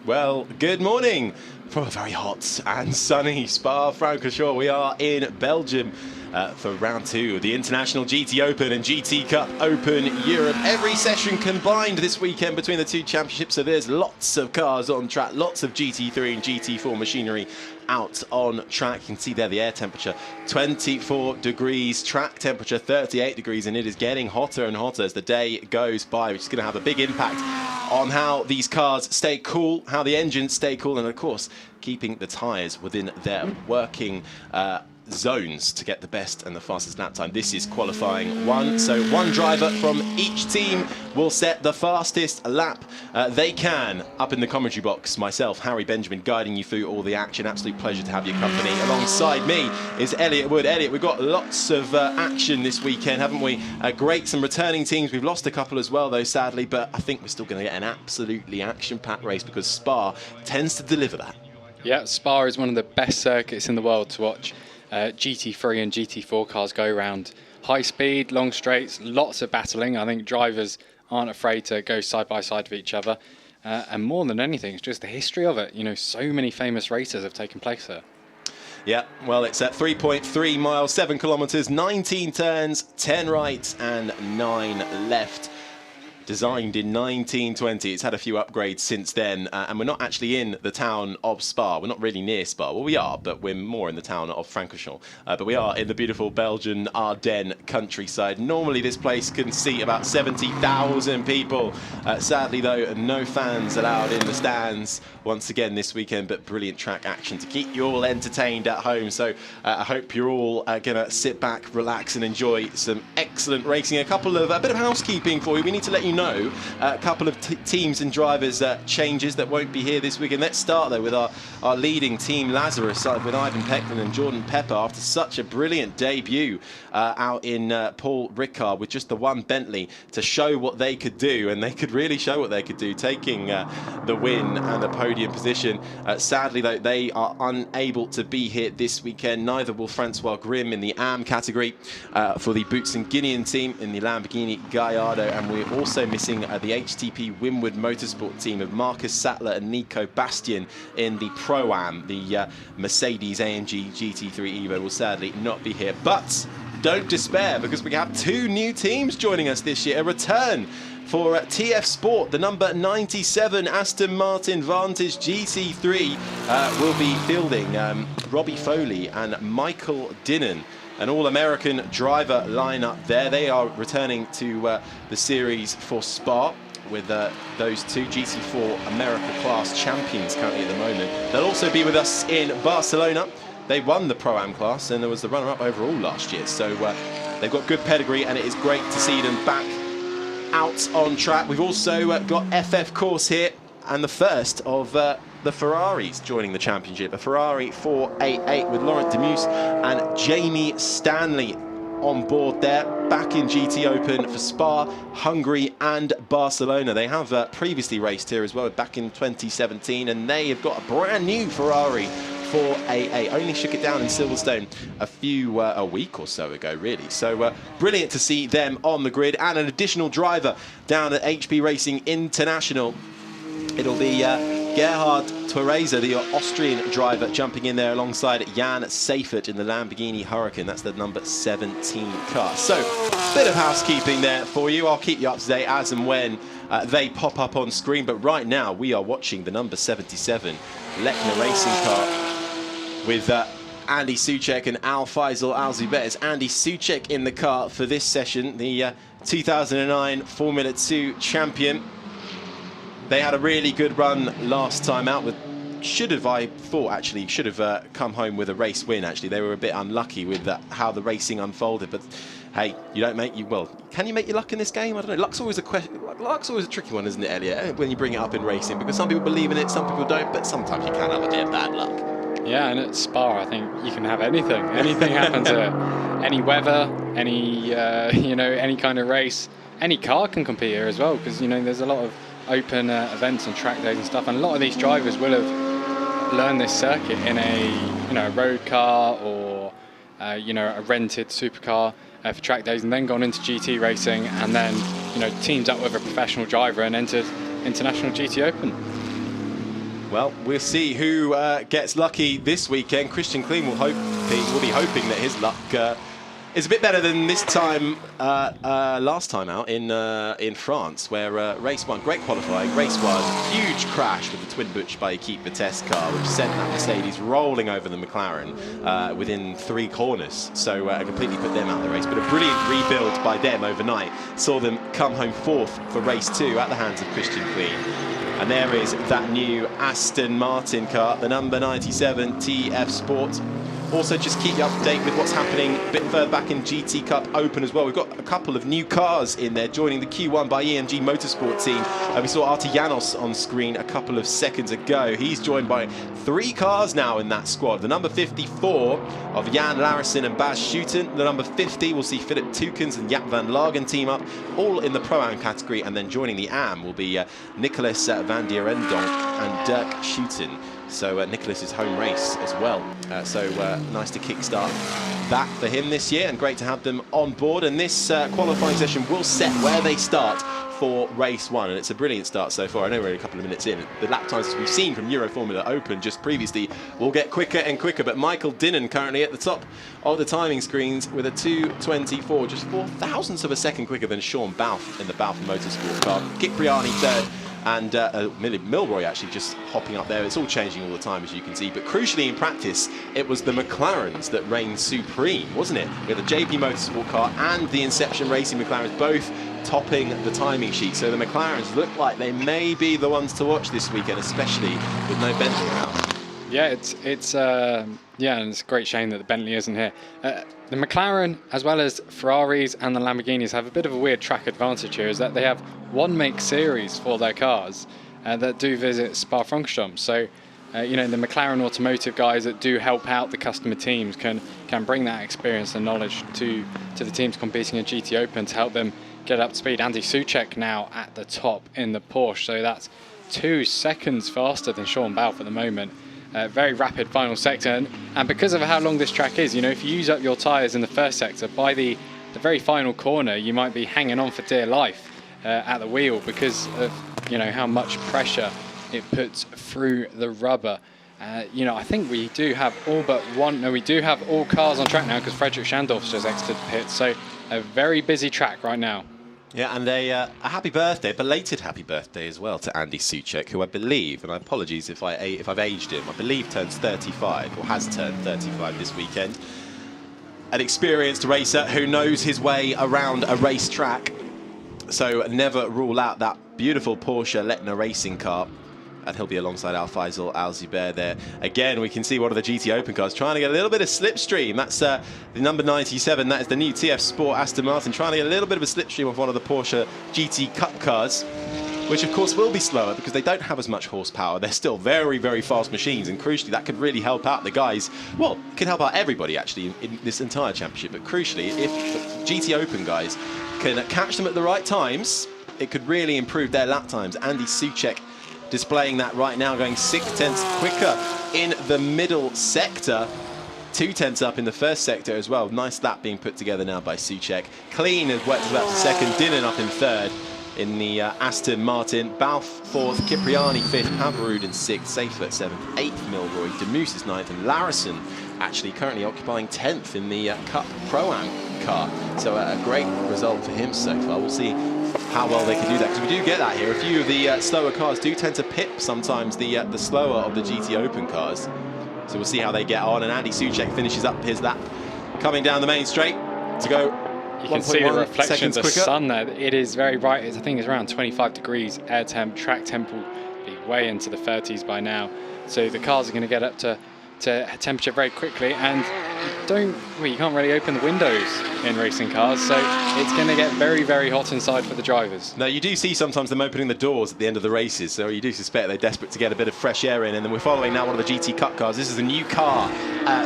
Well, good morning from a very hot and sunny Spa-Francorchamps. We are in Belgium for round 2 of the International GTOpen and GT Cup Open Europe. Every session combined this weekend between the two championships, so there's lots of cars on track, lots of GT3 and GT4 machinery out on track. You can see there the air temperature 24 degrees, track temperature 38 degrees, and it is getting hotter and hotter as the day goes by, which is going to have a big impact on how these cars stay cool, how the engines stay cool, and of course keeping the tyres within their working zones to get the best and the fastest lap time. This is qualifying 1, so one driver from each team will set the fastest lap they can. Up in the commentary box, myself, Harry Benjamin, guiding you through all the action. Absolute pleasure to have your company. Alongside me is Elliot Wood. Elliot, we've got lots of action this weekend, haven't we? Great, some returning teams. We've lost a couple as well, though, sadly, but I think we're still going to get an absolutely action-packed race because Spa tends to deliver that. Yeah, Spa is one of the best circuits in the world to watch. GT3 and GT4 cars go around high speed, long straights, lots of battling. I think drivers aren't afraid to go side by side with each other. And more than anything, it's just the history of it. You know, so many famous races have taken place there. Yeah, well, it's at 3.3 miles, 7 kilometres, 19 turns, 10 right and 9 left. Designed in 1920. It's had a few upgrades since then, and we're not actually in the town of Spa. We're not really near Spa. Well, we are, but we're more in the town of Francorchamps. But we are in the beautiful Belgian Ardennes countryside. Normally, this place can seat about 70,000 people. Sadly, though, no fans allowed in the stands once again this weekend, but brilliant track action to keep you all entertained at home. So I hope you're all going to sit back, relax, and enjoy some excellent racing. A bit of housekeeping for you. We need to let you know a couple of teams and drivers changes that won't be here this weekend. Let's start though with our leading team, Lazarus, with Ivan Peckman and Jordan Pepper after such a brilliant debut out in Paul Ricard with just the one Bentley to show what they could do, and they could really show what they could do, taking the win and the podium position. Sadly though, they are unable to be here this weekend. Neither will Francois Grimm in the AM category for the Boots and Guinean team in the Lamborghini Gallardo, and we're also missing the HTP Winwood Motorsport team of Marcus Sattler and Nico Bastian in the Pro-Am. The Mercedes AMG GT3 Evo will sadly not be here, but don't despair because we have 2 new teams joining us this year. A return for TF Sport, the number 97 Aston Martin Vantage GT3 will be fielding Robbie Foley and Michael Dinnan. An all-American driver lineup there. They are returning to the series for Spa with those 2 GT4 America class champions currently at the moment. They'll also be with us in Barcelona. They won the Pro-Am class and there was the runner-up overall last year. So they've got good pedigree and it is great to see them back out on track. We've also got FF Course here and the first of the Ferraris joining the championship. A Ferrari 488 with Laurent Demus and Jamie Stanley on board there. Back in GTOpen for Spa, Hungary and Barcelona. They have previously raced here as well back in 2017, and they have got a brand new Ferrari 488. Only shook it down in Silverstone a week or so ago, really. So brilliant to see them on the grid, and an additional driver down at HP Racing International. It'll be Gerhard Therese, the Austrian driver, jumping in there alongside Jan Seifert in the Lamborghini Huracan. That's the number 17 car. So, bit of housekeeping there for you. I'll keep you up to date as and when they pop up on screen. But right now, we are watching the number 77 Lechner racing car with Andy Soucek and Al Faisal Al Zubair. It's Andy Soucek in the car for this session, the 2009 Formula 2 champion. They had a really good run last time out with, should have come home with a race win, actually. They were a bit unlucky with how the racing unfolded, but hey, can you make your luck in this game? I don't know. Luck's always a tricky one, isn't it, Elliot, when you bring it up in racing, because some people believe in it, some people don't, but sometimes you can have a bit of bad luck. Yeah, and at Spa, I think you can have anything. Anything happens at any weather, any any kind of race. Any car can compete here as well, because there's a lot of open events and track days and stuff, and a lot of these drivers will have learned this circuit in a road car or a rented supercar for track days, and then gone into GT racing, and then teamed up with a professional driver and entered International GTOpen. Well, we'll see who gets lucky this weekend. Christian Klein will be hoping that his luck is a bit better than this time last time out in France, where race 1, great qualifying, race 1, huge crash with the twin butch by Equipe Vitesse car, which sent that Mercedes rolling over the McLaren within 3 corners, so completely put them out of the race. But a brilliant rebuild by them overnight saw them come home 4th for race 2 at the hands of Christian Klein. And there is that new Aston Martin car, the number 97 TF Sport. Also, just keep you up to date with what's happening a bit further back in GT Cup Open as well. We've got a couple of new cars in there joining the Q1 by EMG Motorsport team. We saw Artillanos on screen a couple of seconds ago. He's joined by 3 cars now in that squad. The number 54 of Jan Larison and Bas Schuten. The number 50 will see Philip Tukens and Jaap van Lagen team up, all in the Pro-Am category. And then joining the AM will be Nicolas van der Endonk and Dirk Schuten. So Nicholas's home race as well. So nice to kickstart that for him this year, and great to have them on board. And this qualifying session will set where they start for race 1, and it's a brilliant start so far. I know we're only a couple of minutes in. The lap times, as we've seen from Euro Formula Open just previously, will get quicker and quicker. But Michael Dinnan currently at the top of the timing screens with a 2:24, just 0.004 of a second quicker than Sean Balfe in the Balfe Motorsport car. Cipriani third. And Milroy actually just hopping up there. It's all changing all the time, as you can see. But crucially in practice, it was the McLarens that reigned supreme, wasn't it? With the JP Motorsport car and the Inception Racing McLarens both topping the timing sheet. So the McLarens look like they may be the ones to watch this weekend, especially with no Bentley around. Yeah, and it's a great shame that the Bentley isn't here. The McLaren, as well as Ferraris and the Lamborghinis, have a bit of a weird track advantage here, is that they have one make series for their cars that do visit Spa-Francorchamps. So, the McLaren automotive guys that do help out the customer teams can bring that experience and knowledge to the teams competing in GTOpen to help them get up to speed. Andy Soucek now at the top in the Porsche, so that's 2 seconds faster than Sean Balfe at the moment. Very rapid final sector, and because of how long this track is, if you use up your tyres in the first sector, by the very final corner you might be hanging on for dear life at the wheel because of how much pressure it puts through the rubber. I think we do have all but one. No, we do have all cars on track now because Frederick Schandorf's just exited the pit. So a very busy track right now. Yeah, and a happy birthday, belated happy birthday as well to Andy Soucek, who I believe, and apologies if I've aged him, I believe turns 35, or has turned 35 this weekend. An experienced racer who knows his way around a racetrack, so never rule out that beautiful Porsche Lettner racing car. And he'll be alongside Al-Faisal Al-Zubair there. Again, we can see one of the GTOpen cars trying to get a little bit of slipstream. That's the number 97. That is the new TF Sport Aston Martin, trying to get a little bit of a slipstream of one of the Porsche GT Cup cars, which of course will be slower because they don't have as much horsepower. They're still very, very fast machines, and crucially that could really help out the guys. Well, it could help out everybody actually in this entire championship, but crucially, if the GTOpen guys can catch them at the right times, it could really improve their lap times. Andy Soucek displaying that right now, going 6/10 quicker in the middle sector, 2/10 up in the first sector as well. Nice lap being put together now by Soucek. Clean has worked his way up to second, Dinnan up in third in the Aston Martin. Balfe fourth, Cipriani fifth, Pavarud in sixth, Seifert seventh, eighth Milroy, Demus is ninth, and Larison actually currently occupying 10th in the Cup Pro-Am car. So a great result for him so far. We'll see how well they can do that, because we do get that here. A few of the slower cars do tend to pip sometimes the slower of the GTOpen cars. So we'll see how they get on. And Andy Soucek finishes up his lap coming down the main straight to go. You can see the reflection of the sun there. It is very bright. I think it's around 25 degrees air temp. Track temp will be way into the 30s by now. So the cars are going to get up to temperature very quickly, and you can't really open the windows in racing cars, so it's going to get very, very hot inside for the drivers. No, you do see sometimes them opening the doors at the end of the races, so you do suspect they're desperate to get a bit of fresh air in. And then we're following now one of the GT Cup cars. This is a new car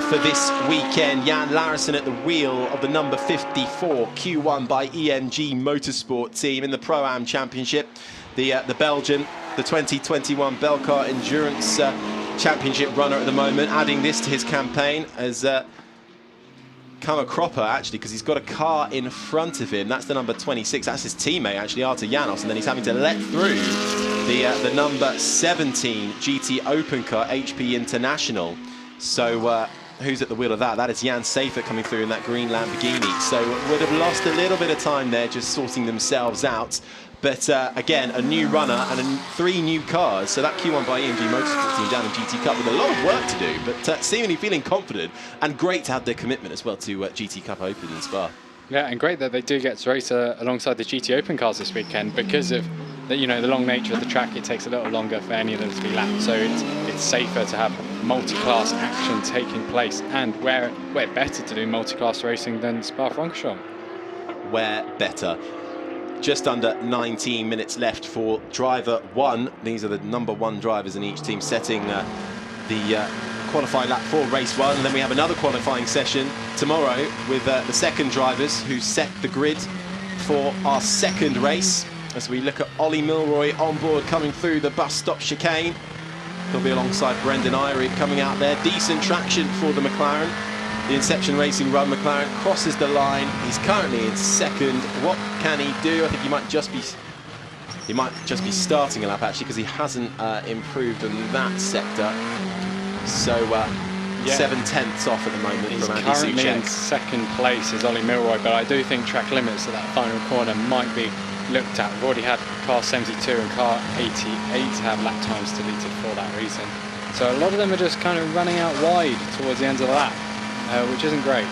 for this weekend. Jan Larison at the wheel of the number 54 Q1 by EMG Motorsport team in the Pro-Am Championship. The Belgian, the 2021 Belcar Endurance championship runner at the moment, adding this to his campaign as come a cropper, actually, because he's got a car in front of him. That's the number 26. That's his teammate, actually, Artur Janos, and then he's having to let through the number 17 GTOpen car, HP International. So who's at the wheel of that? That is Jan Seifert coming through in that green Lamborghini. So would have lost a little bit of time there just sorting themselves out. But again, a new runner and 3 new cars. So that Q1 by EMG Motorsport team down in GT Cup with a lot of work to do, but seemingly feeling confident, and great to have their commitment as well to GT Cup Open in Spa. Yeah, and great that they do get to race alongside the GTOpen cars this weekend because of the long nature of the track. It takes a little longer for any of them to be lapped, so it's safer to have multi-class action taking place. And where better to do multi-class racing than Spa-Francorchamps? Where better? Just under 19 minutes left for driver 1. These are the number 1 drivers in each team setting the qualifying lap for race 1. And then we have another qualifying session tomorrow with the second drivers who set the grid for our second race. As we look at Ollie Milroy on board coming through the bus stop chicane. He'll be alongside Brendan Irie coming out there. Decent traction for the McLaren. The Inception Racing Run McLaren crosses the line. He's currently in second. What can he do? I think he might just be starting a lap, actually, because he hasn't improved in that sector. So 7/10 off at the moment he's from Andy currently Soucek. in second place is Ollie Milroy, but I do think track limits at that final corner might be looked at. We've already had car 72 and car 88 have lap times deleted for that reason. So a lot of them are just kind of running out wide towards the end of the lap. Which isn't great.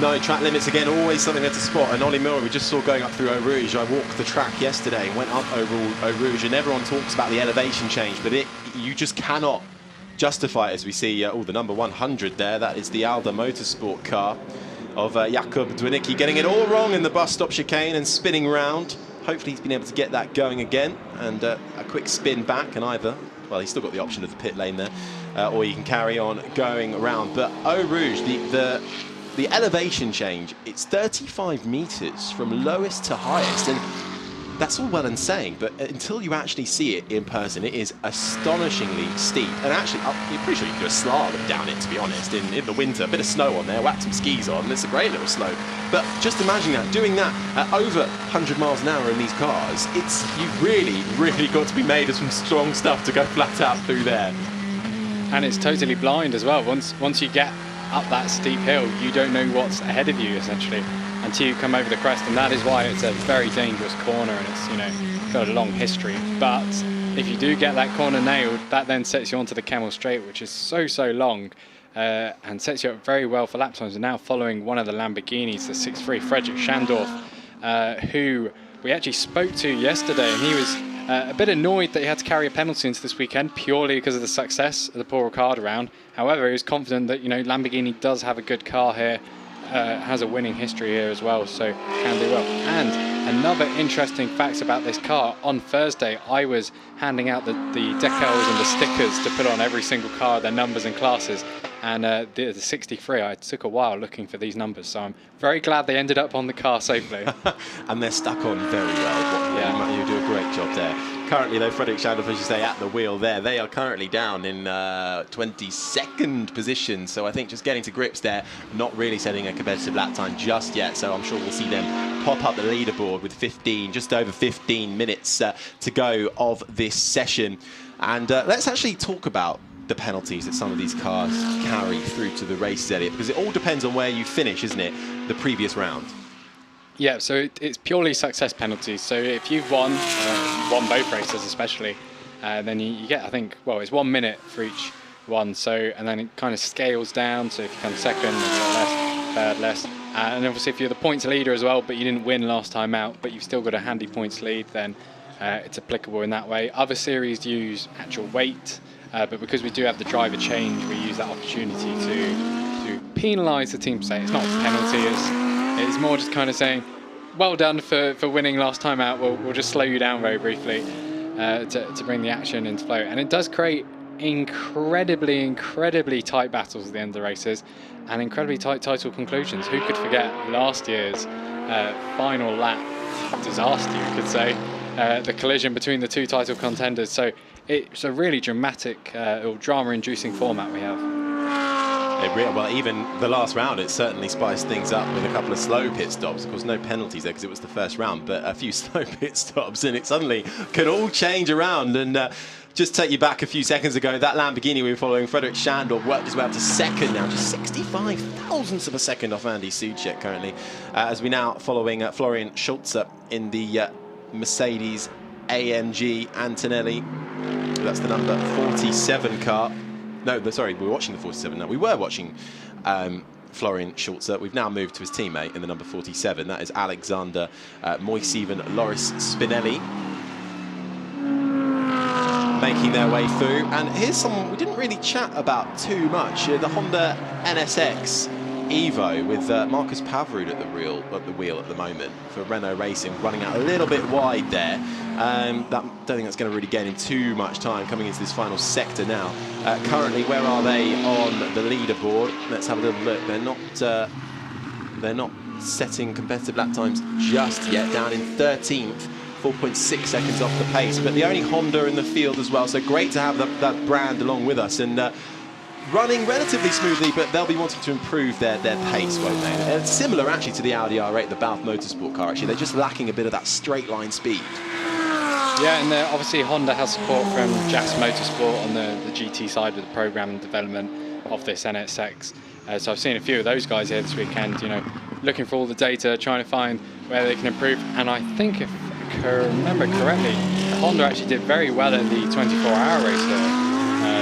No, track limits again, always something there to spot. And Ollie Milroy we just saw going up through Eau Rouge. I walked the track yesterday and went up Eau Rouge, and everyone talks about the elevation change, but you just cannot justify it, as we see the number 100 there. That is the Alda Motorsport car of Jakub Dwinicki, getting it all wrong in the bus stop chicane and spinning round. Hopefully he's been able to get that going again, and a quick spin back, and either, well, he's still got the option of the pit lane there, or you can carry on going around. But Eau Rouge, the elevation change, it's 35 meters from lowest to highest, and that's all well and saying, but until you actually see it in person, it is astonishingly steep. And actually, I'm pretty sure you can do a slalom down it, to be honest, in the winter. A bit of snow on there, whack some skis on, and it's a great little slope. But just imagine that, doing that at over 100 miles an hour in these cars, you've really got to be made of some strong stuff to go flat out through there. And it's totally blind as well. Once you get up that steep hill, you don't know what's ahead of you, essentially, until you come over the crest, and that is why it's a very dangerous corner, and it's got a long history. But if you do get that corner nailed, that then sets you onto the Camel Straight, which is so long, and sets you up very well for lap times. And now following one of the Lamborghinis, the 6.3 Frederick Schandorf, who we actually spoke to yesterday, and he was a bit annoyed that he had to carry a penalty into this weekend purely because of the success of the Paul Ricard round. However, he was confident that Lamborghini does have a good car here. Has a winning history here as well, so can do well. And another interesting fact about this car, on Thursday I was handing out the decals and the stickers to put on every single car, their numbers and classes, and the 63, I took a while looking for these numbers, so I'm very glad they ended up on the car safely. And they're stuck on very well. You do a great job there. Currently though, Frederick Schandorf, as you say, at the wheel there. They are currently down in 22nd position, so I think just getting to grips there, not really setting a competitive lap time just yet, so I'm sure we'll see them pop up the leaderboard with just over 15 minutes to go of this session. And let's actually talk about the penalties that some of these cars carry through to the race, Elliot, because it all depends on where you finish, isn't it, the previous round? Yeah, so it's purely success penalties. So if you've won both races especially, then you get, I think, well, it's 1 minute for each one. So, and then it kind of scales down. So if you come second, then you get less, third less. And obviously if you're the points leader as well, but you didn't win last time out, but you've still got a handy points lead, then it's applicable in that way. Other series use actual weight, but because we do have the driver change, we use that opportunity to penalise the team. Say it's not a penalty, it's more just kind of saying, well done for winning last time out. We'll just slow you down very briefly to bring the action into flow. And it does create incredibly tight battles at the end of the races and incredibly tight title conclusions. Who could forget last year's final lap disaster, you could say, the collision between the two title contenders. So it's a really dramatic or drama-inducing format we have. Well, even the last round, it certainly spiced things up with a couple of slow pit stops. Of course, no penalties there because it was the first round, but a few slow pit stops, and it suddenly could all change around. And just take you back a few seconds ago, that Lamborghini we were following, Frederik Schandorf, worked his way up to second now, just 65 thousandths of a second off Andy Soucek currently, as we now following Florian Schulze in the Mercedes AMG Antonelli. That's the number 47 car. No, sorry, we're watching the 47 now. We were watching Florian Schulze. We've now moved to his teammate in the number 47. That is Alexander Moiseven Loris Spinelli, making their way through. And here's someone we didn't really chat about too much, the Honda NSX Evo with Marcus Pavrud at the wheel at the moment for Renault Racing, running out a little bit wide there. Don't think that's going to really gain him too much time coming into this final sector now. Currently, where are they on the leaderboard? Let's have a little look. They're not setting competitive lap times just yet, down in 13th. 4.6 seconds off the pace, but the only Honda in the field as well, so great to have that brand along with us, and running relatively smoothly, but they'll be wanting to improve their pace, won't they? It's similar actually to the Audi R8, the Balf Motorsport car, actually. They're just lacking a bit of that straight line speed. Yeah, and obviously Honda has support from JAS Motorsport on the GT side with the program and development of this NSX. So I've seen a few of those guys here this weekend, you know, looking for all the data, trying to find where they can improve, and I think if I remember correctly, Honda actually did very well at the 24-hour race there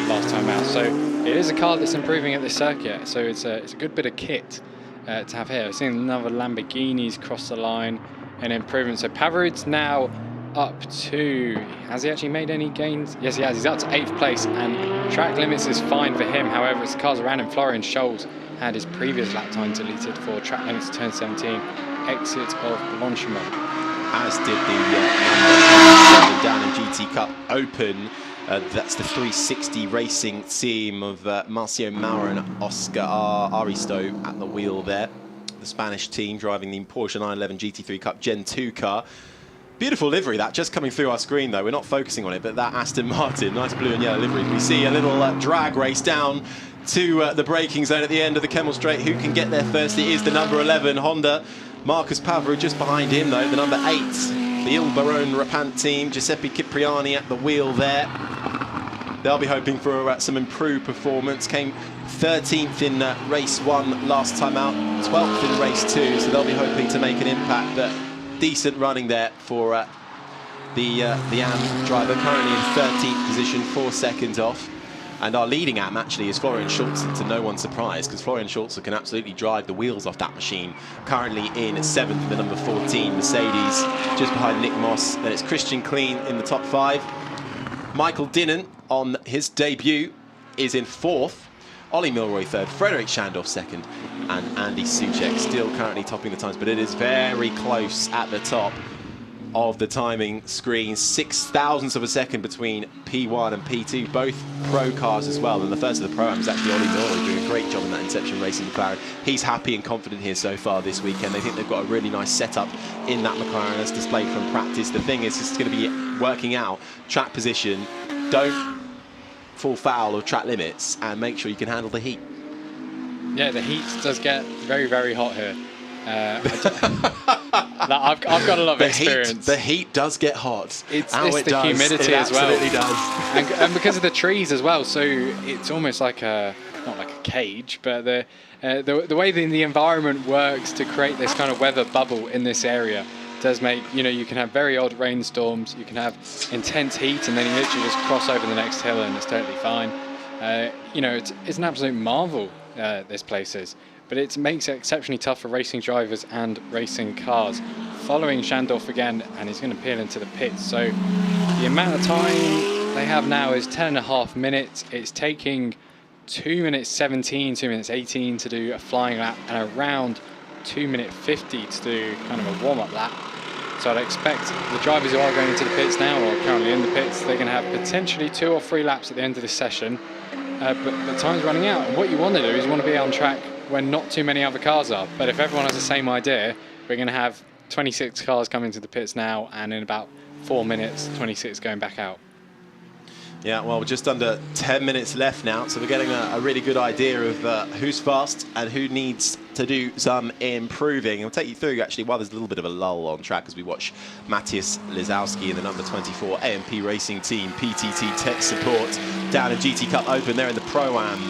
last time out. So it is a car that's improving at this circuit. So it's a good bit of kit to have here. I've seen another Lamborghinis cross the line and improvement. So Pavrud's now up to, has he actually made any gains? Yes, he has. He's up to 8th place, and track limits is fine for him. However, as the cars around him, Florian Scholz had his previous lap time deleted for track limits turn 17, exit of Blanchimont. As did the down in GT Cup Open. That's the 360 racing team of Marcio Maurer and Oscar Aristo at the wheel there. The Spanish team driving the Porsche 911 GT3 Cup Gen 2 car. Beautiful livery, that just coming through our screen though. We're not focusing on it, but that Aston Martin, nice blue and yellow livery. We see a little drag race down to the braking zone at the end of the Kemmel Straight. Who can get there first? It is the number 11 Honda. Marcus Pavrud just behind him though, the number 8. The Il Barone Rapant team, Giuseppe Cipriani at the wheel there. They'll be hoping for some improved performance. Came 13th in race 1 last time out, 12th in race 2, so they'll be hoping to make an impact. But decent running there for the AM driver, currently in 13th position, 4 seconds off. And our leading AM actually is Florian Schulze, to no one's surprise, because Florian Schulze can absolutely drive the wheels off that machine. Currently in 7th, the number 14 Mercedes, just behind Nick Moss. Then it's Christian Kleen in the top 5. Michael Dinnan on his debut is in 4th. Ollie Milroy 3rd, Frederik Schandorf 2nd, and Andy Soucek still currently topping the times, but it is very close at the top of the timing screen. 6 thousandths of a second between P1 and P2, both pro cars as well. And the first of the pro-am is actually Ollie Milroy doing a great job in that Inception Racing McLaren. He's happy and confident here so far this weekend. They think they've got a really nice setup in that McLaren as displayed from practice. The thing is, it's going to be working out track position. Don't fall foul of track limits and make sure you can handle the heat. Yeah, the heat does get very, very hot here. I've got a lot of experience. The heat does get hot. It's the humidity as well. It absolutely does. And because of the trees as well, so it's almost like not like a cage, but the way the environment works to create this kind of weather bubble in this area does make, you can have very odd rainstorms, you can have intense heat, and then you literally just cross over the next hill and it's totally fine. It's an absolute marvel, this place is. But it makes it exceptionally tough for racing drivers and racing cars. Following Schandorf again, and he's going to peel into the pits. So the amount of time they have now is 10.5 minutes. It's taking 2 minutes 17, 2 minutes 18 to do a flying lap, and around 2 minute 50 to do kind of a warm-up lap. So I'd expect the drivers who are going into the pits now, or currently in the pits, they're going to have potentially 2 or 3 laps at the end of this session. But time's running out, and what you want to do is you want to be on track when not too many other cars are. But if everyone has the same idea, we're going to have 26 cars coming to the pits now, and in about 4 minutes, 26 going back out. Yeah, well, just under 10 minutes left now, so we're getting a really good idea of who's fast and who needs to do some improving. I'll take you through, actually, while there's a little bit of a lull on track as we watch Matthias Lizowski in the number 24 AMP Racing Team PTT Tech Support down in GT Cup Open. They're in the Pro-Am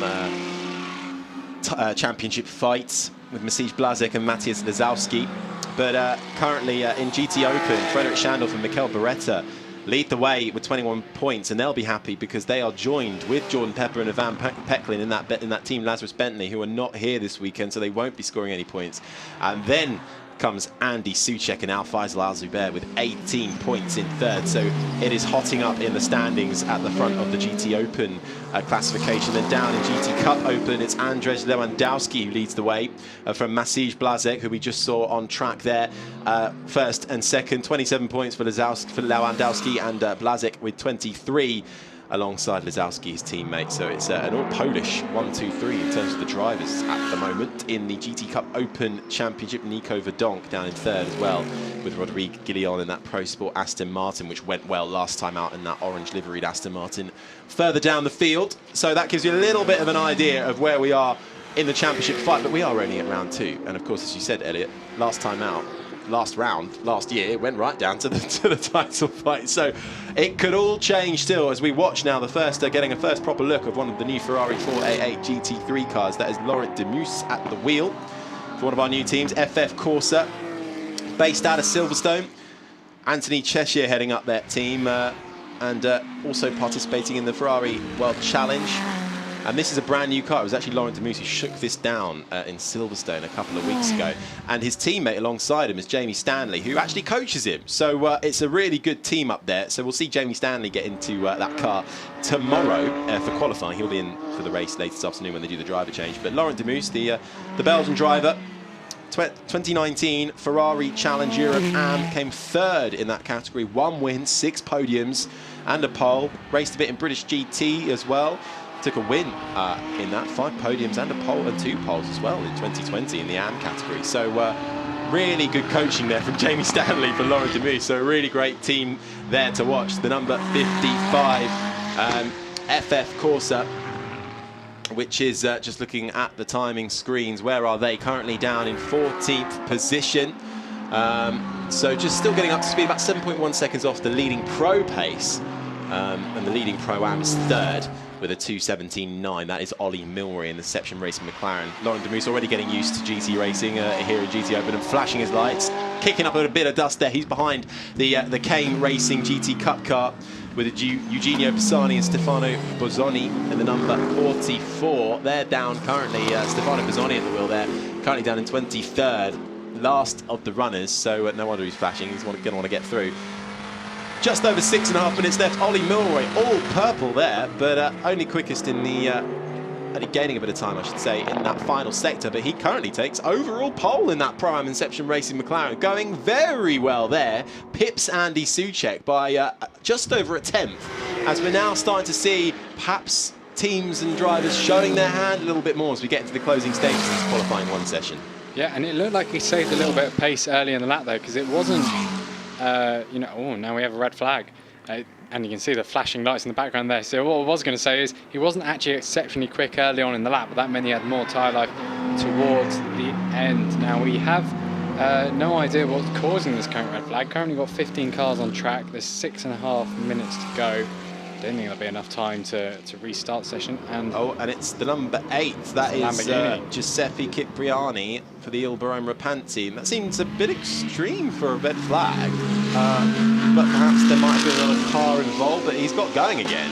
Championship fights with Maciej Blazek and Matthias Lizowski. But currently in GTOpen, Frederick Schandorf and Mikel Beretta lead the way with 21 points, and they'll be happy because they are joined with Jordan Pepper and Ivan Peklin in that team Lazarus Bentley, who are not here this weekend, so they won't be scoring any points. And then comes Andy Soucek and Al Faisal Al Zubair with 18 points in third. So it is hotting up in the standings at the front of the GTOpen classification. Then down in GT Cup Open, it's Andrzej Lewandowski who leads the way from Maciej Blazek, who we just saw on track there. First and second, 27 points for Lewandowski, and Blazek with 23. Alongside Lizowski's teammate. So it's an all-Polish 1-2-3 in terms of the drivers at the moment. In the GT Cup Open Championship, Nico Verdonk down in third as well, with Rodrigue Guillon in that Pro Sport Aston Martin, which went well last time out in that orange liveried Aston Martin further down the field. So that gives you a little bit of an idea of where we are in the championship fight, but we are only at round 2. And of course, as you said, Elliot, last year, it went right down to the title fight. So it could all change still as we watch now the first, getting a first proper look of one of the new Ferrari 488 GT3 cars. That is Laurent Demus at the wheel for one of our new teams, FF Corsa, based out of Silverstone. Anthony Cheshire heading up that team and also participating in the Ferrari World Challenge. And this is a brand new car. It was actually Laurent Demus who shook this down in Silverstone a couple of weeks ago. And his teammate alongside him is Jamie Stanley, who actually coaches him. So it's a really good team up there. So we'll see Jamie Stanley get into that car tomorrow for qualifying. He'll be in for the race later this afternoon when they do the driver change. But Laurent Demus, the Belgian driver, 2019 Ferrari Challenge Europe AM, came third in that category. 1 win, 6 podiums and a pole. Raced a bit in British GT as well. Took a win in that, 5 podiums and a pole and 2 poles as well in 2020 in the AM category. So really good coaching there from Jamie Stanley for Laurent Demus. So a really great team there to watch. The number 55 FF Corsa, which is just looking at the timing screens. Where are they? Currently down in 14th position. So just still getting up to speed, about 7.1 seconds off the leading pro pace. And the leading Pro-Am is third with a 2:17.9. That is Ollie Milroy in the Deception Racing McLaren. Laurent Demus already getting used to GT racing here in GT Open and flashing his lights, kicking up a bit of dust there. He's behind the Kane Racing GT Cup car with Eugenio Pisani and Stefano Bozzoni in the number 44. They're down currently, Stefano Bozzoni at the wheel there, currently down in 23rd, last of the runners, so no wonder he's flashing. He's going to want to get through. Just over 6.5 minutes left. Ollie Milroy, all purple there, but only quickest in the, only gaining a bit of time, I should say, in that final sector. But he currently takes overall pole in that Pro-Am Inception Racing McLaren, going very well there. Pips Andy Soucek by just over a 10th, as we're now starting to see perhaps teams and drivers showing their hand a little bit more as we get into the closing stages of this qualifying 1 session. Yeah, and it looked like he saved a little bit of pace early in the lap there, because it wasn't. You know, oh, now we have a red flag. And you can see the flashing lights in the background there. So what I was going to say is he wasn't actually exceptionally quick early on in the lap, but that meant he had more tyre life towards the end. Now we have no idea what's causing this current red flag. Currently got 15 cars on track. There's 6.5 minutes to go. I don't think there'll be enough time to restart the session. And it's the number 8. That is Giuseppe Cipriani for the Il Barone team. That seems a bit extreme for a red flag, but perhaps there might have been another car involved. But he's got going again.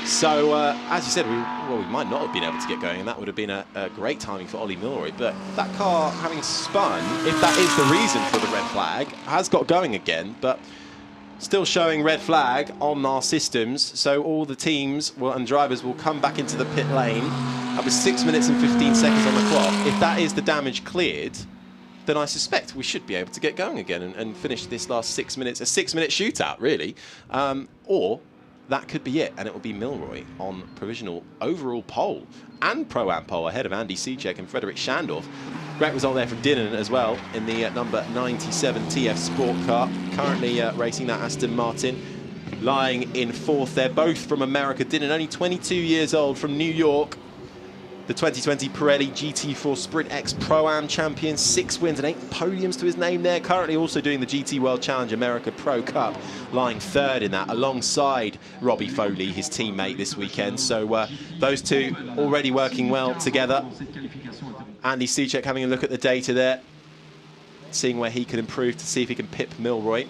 So as you said, we might not have been able to get going, and that would have been a great timing for Ollie Milroy. But that car having spun, if that is the reason for the red flag, has got going again. But still showing red flag on our systems, so all the teams and drivers will come back into the pit lane. That was 6 minutes and 15 seconds on the clock. If that is the damage cleared, then I suspect we should be able to get going again and finish this last 6 minutes, a 6-minute shootout, really. Or that could be it, and it will be Milroy on provisional overall pole and Pro-Am pole ahead of Andy Soucek and Frederick Schandorf. Great result there from Dinnan as well in the number 97 TF Sport car, currently racing that Aston Martin. lying in fourth. They're both from America. Dylan, only 22 years old, from New York. The 2020 Pirelli GT4 Sprint X Pro-Am champion, 6 wins and 8 podiums to his name there. Currently also doing the GT World Challenge America Pro Cup, lying third in that alongside Robbie Foley, his teammate this weekend. So those two already working well together. Andy Soucek having a look at the data there, seeing where he can improve to see if he can pip Milroy.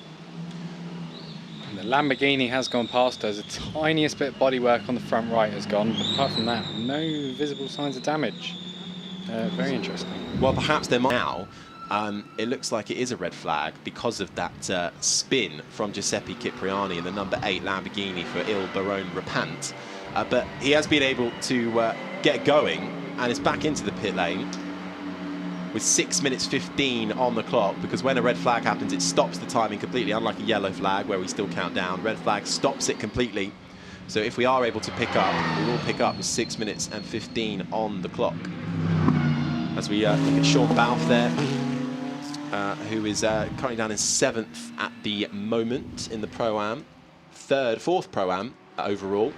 The Lamborghini has gone past us. The tiniest bit of bodywork on the front right has gone, but apart from that, no visible signs of damage. Very interesting. Well, perhaps there might now. It looks like it is a red flag because of that spin from Giuseppe Cipriani in the number 8 Lamborghini for Il Barone Rapant. But he has been able to get going and is back into the pit lane with 6 minutes 15 on the clock, because when a red flag happens, it stops the timing completely, unlike a yellow flag where we still count down. Red flag stops it completely. So if we are able to pick up, we will pick up with 6 minutes and 15 on the clock. As we look at Sean Balfe there, who is currently down in 7th at the moment in the Pro-Am. 4th Pro-Am overall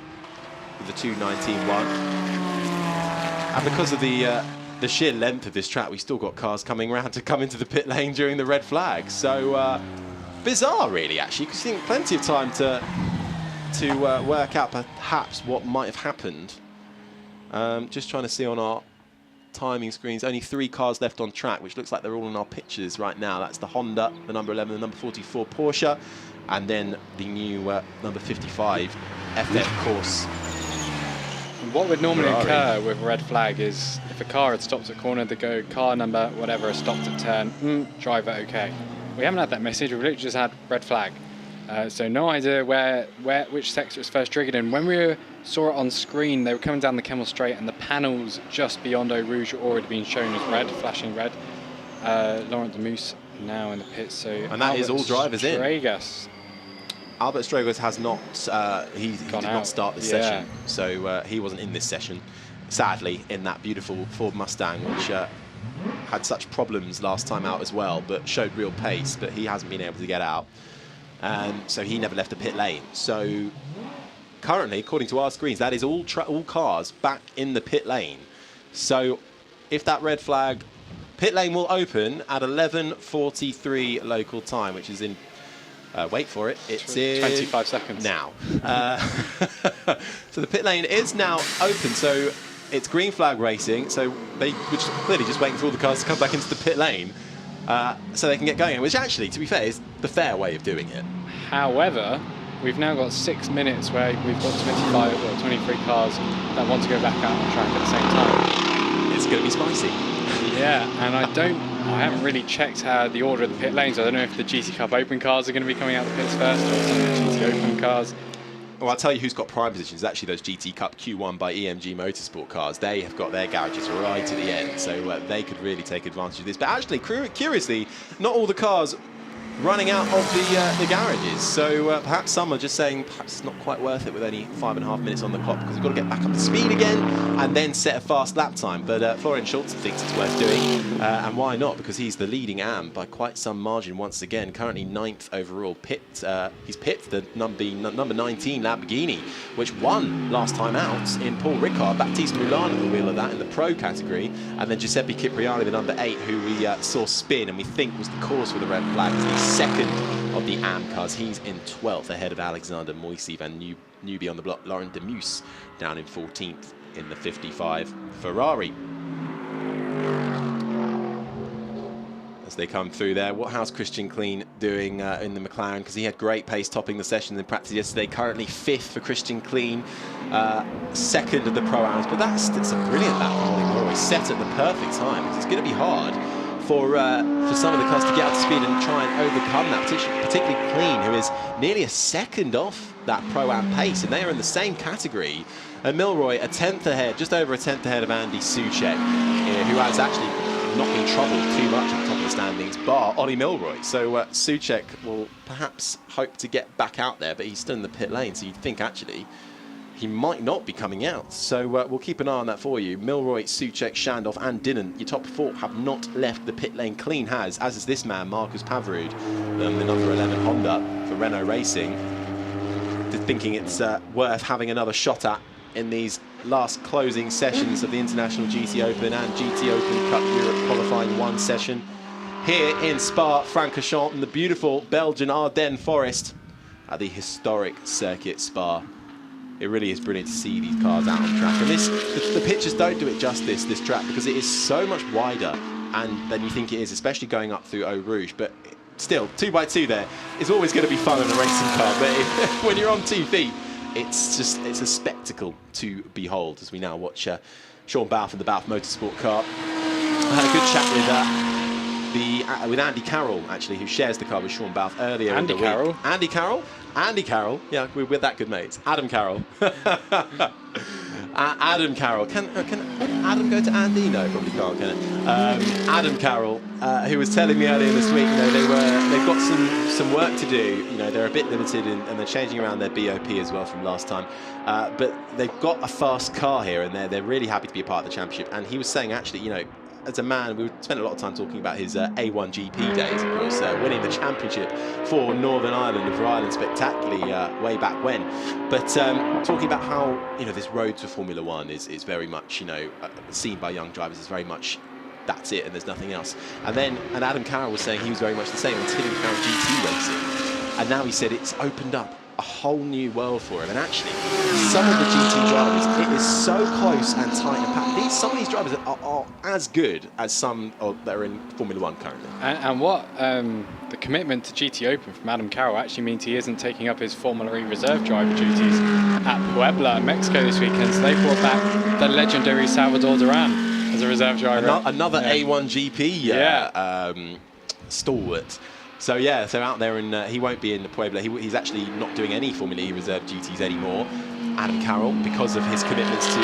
with the 2:19.1. And because of the sheer length of this track, we still got cars coming around to come into the pit lane during the red flag. So bizarre, really, actually, because I think plenty of time to work out perhaps what might have happened. Just trying to see on our timing screens, only 3 cars left on track, which looks like they're all in our pictures right now. That's the Honda, the number 11, the number 44 Porsche, and then the new number 55 FF course. What would normally Ferrari. occur with a red flag is if a car had stopped at corner, they go car number, whatever, has stopped at turn, driver okay. We haven't had that message, we've literally just had red flag. So no idea which sector was first triggered in. When we saw it on screen, they were coming down the Kemmel Straight and the panels just beyond Eau Rouge were already being shown as red, flashing red. Laurent de Moos now in the pits. So And that is all drivers in. Albert Stragos has not, he did not start this session, so he wasn't in this session, sadly, in that beautiful Ford Mustang, which had such problems last time out as well, but showed real pace, but he hasn't been able to get out. So he never left the pit lane. So currently, according to our screens, that is all cars back in the pit lane. So if that red flag, pit lane will open at 11:43 local time, which is in, wait for it, it's in 25 seconds. Now. So the pit lane is now open, so it's green flag racing, so they were clearly just waiting for all the cars to come back into the pit lane so they can get going, which actually, to be fair, is the fair way of doing it. However, we've now got 6 minutes where we've got 25 or 23 cars that want to go back out on track at the same time. It's going to be spicy. Yeah, and I haven't really checked how the order of the pit lanes. I don't know if the GT Cup Open cars are going to be coming out the pits first or some of the GT Open cars. Well, I'll tell you who's got prime positions. Actually, those GT Cup Q1 by EMG Motorsport cars. They have got their garages right at the end, so they could really take advantage of this. But actually, curiously, not all the cars running out of the garages. So perhaps some are just saying perhaps it's not quite worth it with only 5.5 minutes on the clock, because we've got to get back up to speed again and then set a fast lap time. But Florian Schulze thinks it's worth doing, and why not? Because he's the leading AM by quite some margin once again. Currently 9th overall. He's pipped the number 19 Lamborghini, which won last time out in Paul Ricard. Baptiste Moulin at the wheel of that in the pro category, and then Giuseppe Cipriani, the number 8, who we saw spin and we think was the cause for the red flag. He's second of the AM cars. He's in 12th ahead of Alexander Moisiv and newbie on the block, Laurent de Moos, down in 14th in the 55 Ferrari. As they come through there, how's Christian Klein doing in the McLaren? Because he had great pace topping the session in practice yesterday. Currently 5th for Christian Klein, 2nd of the Pro-Ams. But that's a brilliant lap from Ollie Norris, set at the perfect time. Because it's going to be hard for some of the cars to get up to speed and try and overcome that, particularly Klein, who is nearly a second off that Pro-Am pace, and they are in the same category. And Milroy, a 10th ahead, just over a 10th ahead of Andy Soucek, who has actually not been troubled too much at the top of the standings, bar Ollie Milroy. So Soucek will perhaps hope to get back out there, but he's still in the pit lane, so you'd think actually he might not be coming out. So we'll keep an eye on that for you. Milroy, Soucek, Shandov and Dinnan, your top 4 have not left the pit lane. Klein has, as is this man, Marcus Pavrud, the number 11 Honda for Renault Racing. thinking it's worth having another shot at in these last closing sessions of the International GTOpen and GTOpen Cup Europe qualifying 1 session here in Spa-Francorchamps in the beautiful Belgian Ardennes forest at the historic circuit Spa. It really is brilliant to see these cars out on track, and the pictures don't do it justice, this track, because it is so much wider than you think it is, especially going up through Eau Rouge. But still, 2x2 there is always going to be fun in a racing car, but when you're on 2 feet, it's a spectacle to behold, as we now watch Sean Balfe in the Balfe Motorsport car. I had a good chat with Andy Carroll, actually, who shares the car with Sean Balfe earlier in the week. Andy Carroll, yeah, we're that good mates. Adam Carroll. Adam Carroll. Can Adam go to Andy? No, probably can't, can it? Adam Carroll, who was telling me earlier this week, they've got some work to do. They're a bit limited and they're changing around their BOP as well from last time. But they've got a fast car here, and they're really happy to be a part of the championship. And he was saying, actually, as a man, we spent a lot of time talking about his A1 GP days, of course, winning the championship for Northern Ireland, for Ireland spectacularly way back when. But talking about how this road to Formula One is very much seen by young drivers as very much that's it and there's nothing else. And Adam Carroll was saying he was very much the same until he found GT racing, and now he said it's opened up a whole new world for him. And actually, some of the GT drivers, it is so close and tight and packed. Some of these drivers are as good as some that are in Formula One currently. And what the commitment to GTOpen from Adam Carroll actually means he isn't taking up his Formula E reserve driver duties at Puebla in Mexico this weekend. So they brought back the legendary Salvador Duran as a reserve driver. Another A1 GP stalwart. So out there, and he won't be in the Puebla. He's actually not doing any Formula E reserve duties anymore. Adam Carroll, because of his commitments to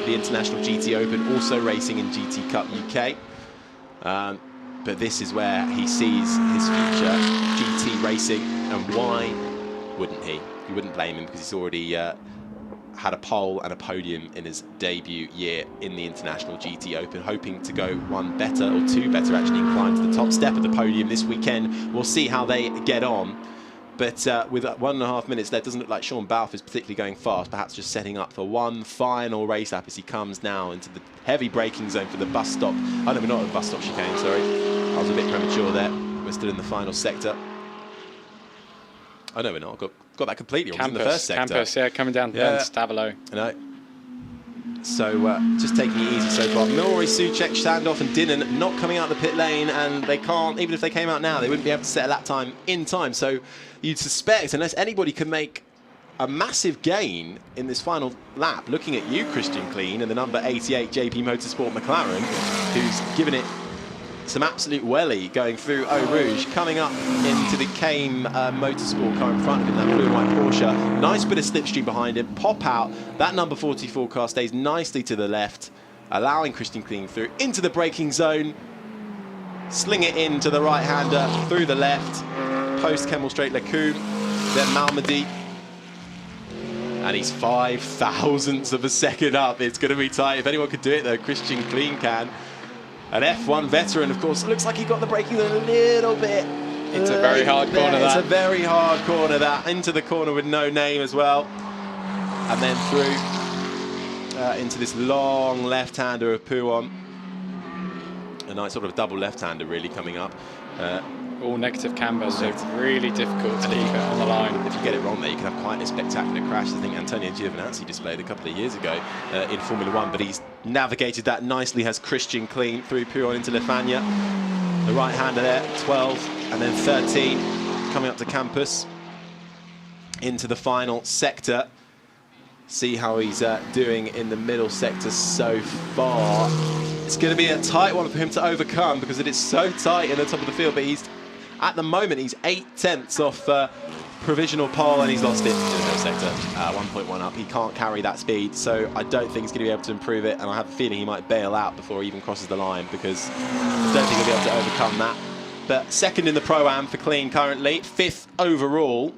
the International GTOpen, also racing in GT Cup UK. But this is where he sees his future, GT racing, and why wouldn't he? You wouldn't blame him, because he's already had a pole and a podium in his debut year in the International GTOpen, hoping to go one better, or two better actually, and climb to the top step of the podium this weekend. We'll see how they get on. But with 1.5 minutes left, doesn't look like Sean Balfe is particularly going fast, perhaps just setting up for one final race lap as he comes now into the heavy braking zone for the bus stop. Oh no, we're not at the bus stop chicane, sorry. I was a bit premature there. We're still in the final sector. Oh no, we're not. Got that completely wrong. In the first sector. Campus, coming down to Stavelo. I know. So just taking it easy so far. Milroy, Suchek, Standoff and Dinnan not coming out the pit lane, and they can't, even if they came out now, they wouldn't be able to set a lap time in time. So you'd suspect, unless anybody can make a massive gain in this final lap, looking at you, Christian Clean, and the number 88 JP Motorsport McLaren, who's given it some absolute welly going through Eau Rouge, coming up into the Came Motorsport car in front of him, that blue and white Porsche. Nice bit of slipstream behind him, pop out. That number 44 car stays nicely to the left, allowing Christian Clean through into the braking zone. Sling it into the right-hander, through the left, post Kemmel Straight Lecombe, then Malmedy. And he's 5 thousandths of a second up. It's going to be tight. If anyone could do it, though, Christian Clean can. An F1 veteran, of course. Looks like he got the braking zone a little bit. It's a very hard corner, that. It's a very hard corner, that. Into the corner with no name as well. And then through into this long left-hander of Pouon. A nice sort of double left-hander, really, coming up. All negative camber, so really difficult to keep it on the line. If you get it wrong there, you can have quite a spectacular crash. I think Antonio Giovinazzi displayed a couple of years ago in Formula One, but he's navigated that nicely, has Christian Clean through Pouon into Lefagna. The right-hander there, 12, and then 13, coming up to Campus, into the final sector. See how he's doing in the middle sector so far. It's going to be a tight one for him to overcome, because it is so tight in the top of the field, but at the moment, he's 8/10 off provisional pole, and he's lost it in the middle sector. 1.1 up. He can't carry that speed, so I don't think he's going to be able to improve it, and I have a feeling he might bail out before he even crosses the line, because I don't think he'll be able to overcome that. But second in the Pro-Am for Clean currently, 5th overall.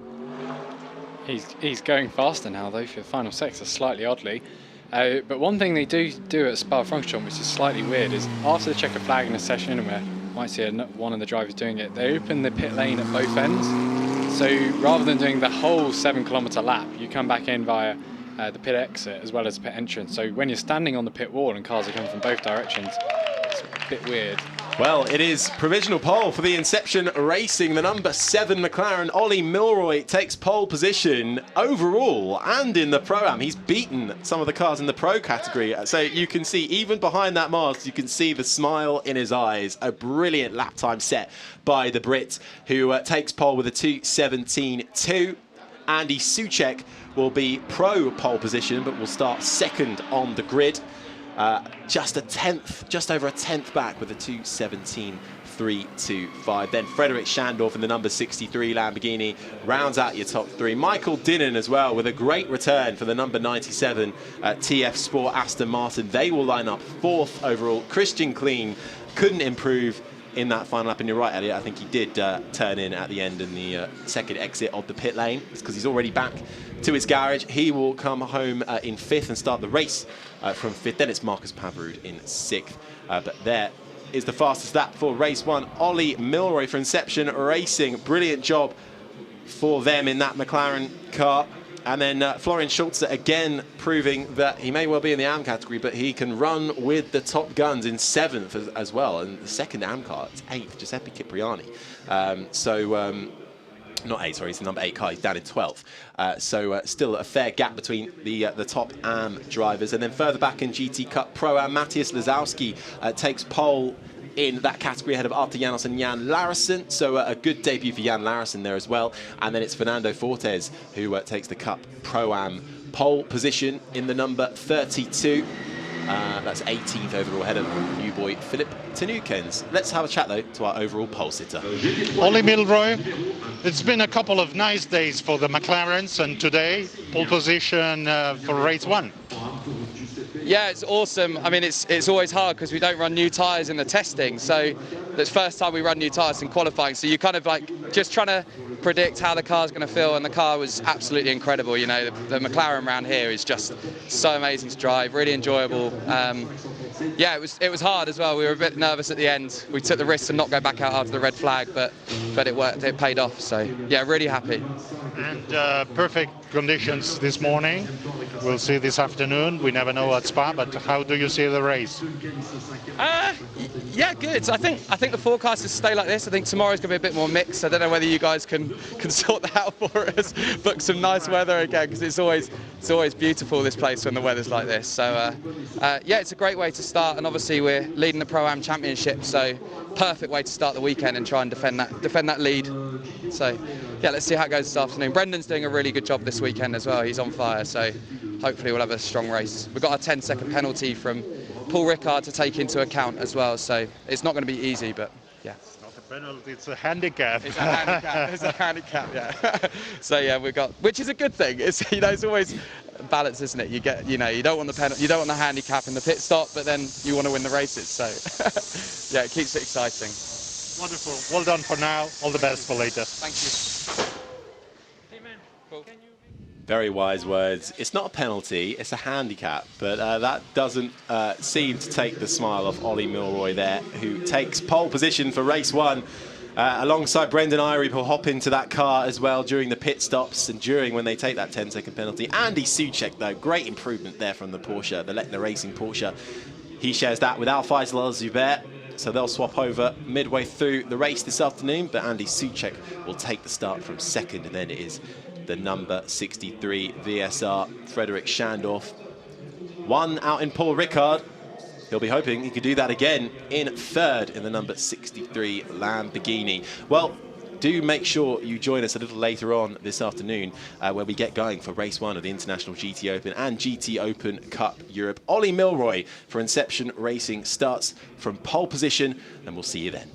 He's going faster now, though, for the final sector, slightly oddly. But one thing they do at Spa-Francorchamps, which is slightly weird, is after the checker flag in a session, and we might see one of the drivers doing it, they open the pit lane at both ends. So rather than doing the whole 7-kilometre lap, you come back in via the pit exit as well as the pit entrance. So when you're standing on the pit wall and cars are coming from both directions, it's a bit weird. Well, it is provisional pole for the Inception Racing. The number 7 McLaren, Ollie Milroy, takes pole position overall and in the Pro-Am. He's beaten some of the cars in the Pro category. So you can see, even behind that mask, you can see the smile in his eyes. A brilliant lap time set by the Brit, who takes pole with a 2:17.2. Andy Soucek will be Pro pole position, but will start second on the grid. Just over a tenth back with a 2:17.325. Then Frederick Schandorf in the number 63 Lamborghini rounds out your top 3. Michael Dinnan as well with a great return for the number 97 TF Sport Aston Martin. They will line up 4th overall. Christian Kleen couldn't improve in that final lap. And you're right, Elliot, I think he did turn in at the end in the second exit of the pit lane. It's because he's already back to his garage. He will come home in 5th and start the race from 5th. Then it's Marcus Pavrud in 6th. But there is the fastest lap for race 1. Ollie Milroy for Inception Racing. Brilliant job for them in that McLaren car. And then Florian Schulze again proving that he may well be in the AM category, but he can run with the top guns in 7th as well. And the second AM car, it's 8th, Giuseppe Cipriani. Not 8, sorry, it's the number 8 car. He's down in 12th. Still a fair gap between the top AM drivers. And then further back in GT Cup Pro-Am, Matthias Lazowski takes pole in that category ahead of Arthur Janos and Jan Larison. So a good debut for Jan Larison there as well. And then it's Fernando Fortes who takes the Cup Pro-Am pole position in the number 32. That's 18th overall ahead of new boy Philip Tanukens. Let's have a chat though to our overall pole sitter. Ollie Milroy, it's been a couple of nice days for the McLarens, and today pole position for race 1. Yeah, it's awesome. I mean, it's always hard because we don't run new tyres in the testing. So it's first time we run new tyres in qualifying. So you're kind of like just trying to predict how the car's going to feel, and the car was absolutely incredible. You know, the McLaren around here is just so amazing to drive, really enjoyable. Yeah, it was hard as well. We were a bit nervous at the end. We took the risk to not go back out after the red flag, but it worked. It paid off. So yeah, really happy. And perfect conditions this morning. We'll see this afternoon. We never know at Spa, but how do you see the race? Yeah, good. I think the forecast is stay like this. I think tomorrow's going to be a bit more mixed. I don't know whether you guys can sort that out for us. Book some nice weather again, because it's always beautiful this place when the weather's like this. So yeah, it's a great way to start, and obviously we're leading the Pro-Am Championship, so perfect way to start the weekend and try and defend that lead. So yeah, let's see how it goes this afternoon. Brendan's doing a really good job this weekend as well. He's on fire, so hopefully we'll have a strong race. We've got a 10-second penalty from Paul Ricard to take into account as well, so it's not going to be easy, but yeah. It's not a penalty, it's a handicap. It's a handicap. It's a handicap, yeah. So yeah, we've got, which is a good thing. It's, you know, it's always balance, isn't it? You get, you know, you don't want the penalty, you don't want the handicap in the pit stop, but then you want to win the races. So yeah, it keeps it exciting. Wonderful. Well done for now. All the best for later. Thank you. Cool. Very wise words. It's not a penalty, it's a handicap, but that doesn't seem to take the smile off Ollie Milroy there, who takes pole position for race 1. Alongside Brendan Irie, who'll hop into that car as well during the pit stops and during when they take that 10-second penalty. Andy Soucek, though, great improvement there from the Porsche, the Leckner Racing Porsche. He shares that with Al-Faisal Al-Zubair, so they'll swap over midway through the race this afternoon, but Andy Soucek will take the start from second, and then it is the number 63 VSR, Frederick Schandorf. 1 out in Paul Ricard. He'll be hoping he could do that again in 3rd in the number 63 Lamborghini. Well, do make sure you join us a little later on this afternoon where we get going for race 1 of the International GTOpen and GTOpen Cup Europe. Ollie Milroy for Inception Racing starts from pole position, and we'll see you then.